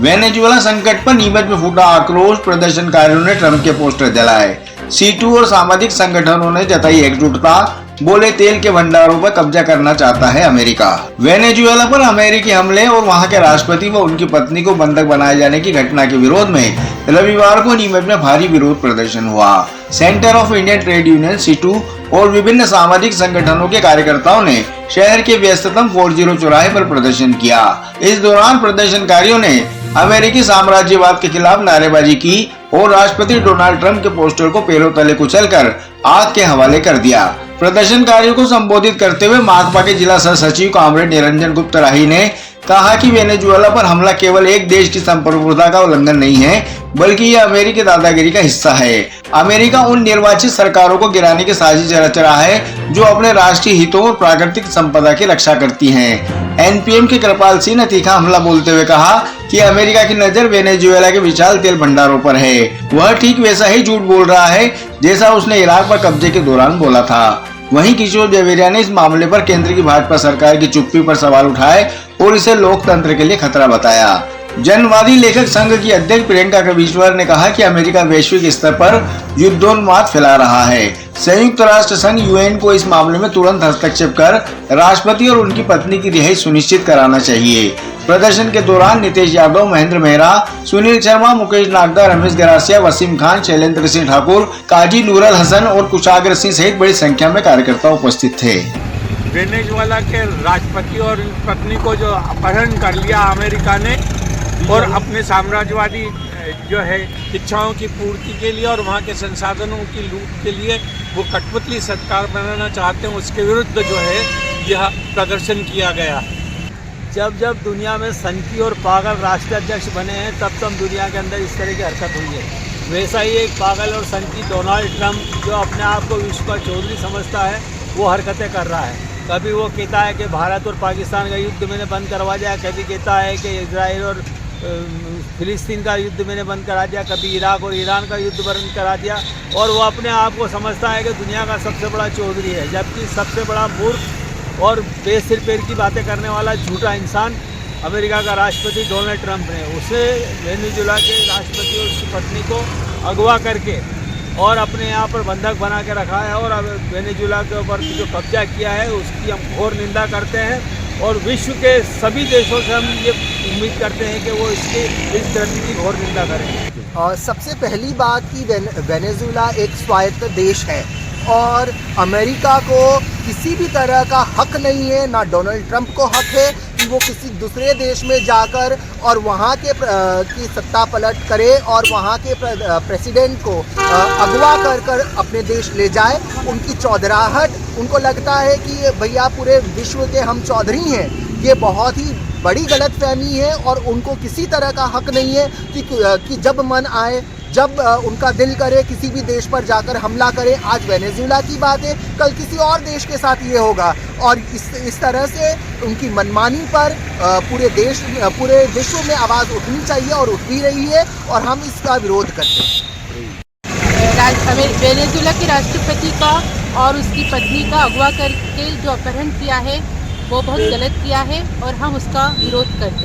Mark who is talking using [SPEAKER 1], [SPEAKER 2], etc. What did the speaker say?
[SPEAKER 1] Venezuela संकट पर नीमच में फूटा आक्रोश, प्रदर्शनकारियों ने ट्रंप के पोस्टर जलाए। C2 और सामाजिक संगठनों ने जताई एकजुटता, बोले तेल के भंडारों पर कब्जा करना चाहता है अमेरिका। वेनेजुएला पर अमेरिकी हमले और वहां के राष्ट्रपति व उनकी पत्नी को बंधक बनाए जाने की घटना के विरोध में रविवार को नीमच में भारी विरोध प्रदर्शन हुआ। Centre of Indian trade union C2 और विभिन्न सामाजिक संगठनों के कार्यकर्ताओं ने शहर के व्यस्ततम 40 चौराहे पर प्रदर्शन किया। इस दौरान प्रदर्शनकारियों ने अमेरिकी साम्राज्यवाद के खिलाफ नारेबाजी की और राष्ट्रपति डोनाल्ड ट्रंप के पोस्टर को पैरों तले कुचलकर आग के हवाले कर दिया। प्रदर्शनकारियों को संबोधित करते हुए माकपा के जिला सह सचिव कॉमरेड निरंजन गुप्ता राही ने कहा कि वेनेजुएला पर हमला केवल एक देश की संप्रभुता का उल्लंघन नहीं है, बल्कि यह अमेरिकी दादागिरी का हिस्सा है। अमेरिका उन निर्वाचित सरकारों को गिराने की साजिश रच रहा है जो अपने राष्ट्रीय हितों और प्राकृतिक संपदा की रक्षा करती हैं। NPM के कृपाल सिंह ने तीखा हमला बोलते हुए कहा कि अमेरिका की नजर वेनेजुएला के विशाल तेल भंडारों पर है। वह ठीक वैसा ही झूठ बोल रहा है जैसा उसने इराक पर कब्जे के दौरान बोला था। वहीं किशोर जवेरिया ने इस मामले पर केंद्र की भाजपा सरकार की चुप्पी पर सवाल उठाए और इसे लोकतंत्र के लिए खतरा बताया। जनवादी लेखक संघ की अध्यक्ष प्रियंका कबीश्वर ने कहा कि अमेरिका वैश्विक स्तर पर युद्धोन्माद फैला रहा है। संयुक्त राष्ट्र संघ UN को इस मामले में तुरंत हस्तक्षेप कर राष्ट्रपति और उनकी पत्नी की रिहाई सुनिश्चित कराना चाहिए। प्रदर्शन के दौरान नितेश यादव, महेंद्र मेहरा, सुनील शर्मा, मुकेश नागदा, रमेश गरासिया, वसीम खान, शैलेंद्र सिंह ठाकुर, काजी नूरल हसन और कुशाग्र सिंह सहित बड़ी संख्या में कार्यकर्ता उपस्थित थे।
[SPEAKER 2] वेनेजुएला के राष्ट्रपति और पत्नी को जो अपहरण कर लिया अमेरिका ने और अपने साम्राज्यवादी जो है इच्छाओं की पूर्ति के लिए और वहाँ के संसाधनों की लूट के लिए वो कठपुतली सरकार बनाना चाहते हैं, उसके विरुद्ध जो है यह प्रदर्शन किया गया।
[SPEAKER 3] जब जब दुनिया में सनकी और पागल राष्ट्राध्यक्ष बने हैं तब दुनिया के अंदर इस तरह की हरकत हुई है। वैसा ही एक पागल और सनकी डोनाल्ड ट्रंप जो अपने आप को विश्व का चौधरी समझता है वो हरकतें कर रहा है। कभी वो कहता है कि भारत और पाकिस्तान का युद्ध मैंने बंद करवा दिया, कभी कहता है कि इजराइल और फिलिस्तीन का युद्ध मैंने बंद करा दिया, कभी इराक और ईरान का युद्ध बंद करा दिया और वो अपने आप को समझता है कि दुनिया का सबसे बड़ा चौधरी है, जबकि सबसे बड़ा मूर्ख और बेसिर पैर की बातें करने वाला झूठा इंसान अमेरिका का राष्ट्रपति डोनाल्ड ट्रंप ने उसे वेनेजुएला के राष्ट्रपति और उसकी पत्नी को अगवा करके और अपने यहाँ पर बंधक बना के रखा है और अब वेनेजुएला के ऊपर जो कब्जा किया है उसकी हम घोर निंदा करते हैं और विश्व के सभी देशों से हम ये उम्मीद करते हैं कि वो इस कृत्य की घोर निंदा करें।
[SPEAKER 4] सबसे पहली बात कि वेनेजुएला एक स्वायत्त देश है और अमेरिका को किसी भी तरह का हक नहीं है, ना डोनाल्ड ट्रंप को हक है कि वो किसी दूसरे देश में जाकर और वहाँ के की सत्ता पलट करे और वहाँ के प्रेसिडेंट को अगवा कर अपने देश ले जाए। उनकी चौधराहट, उनको लगता है कि भैया पूरे विश्व के हम चौधरी हैं, ये बहुत ही बड़ी गलतफहमी है और उनको किसी तरह का हक नहीं है कि जब मन आए, जब उनका दिल करे किसी भी देश पर जाकर हमला करें। आज वेनेजुएला की बात है, कल किसी और देश के साथ ये होगा और इस तरह से उनकी मनमानी पर पूरे विश्व में आवाज़ उठनी चाहिए और उठ भी रही है और हम इसका विरोध करते हैं।
[SPEAKER 5] वेनेजुएला के राष्ट्रपति का और उसकी पत्नी का अगवा करके जो अपहरण किया है वो बहुत गलत किया है और हम उसका विरोध करते हैं।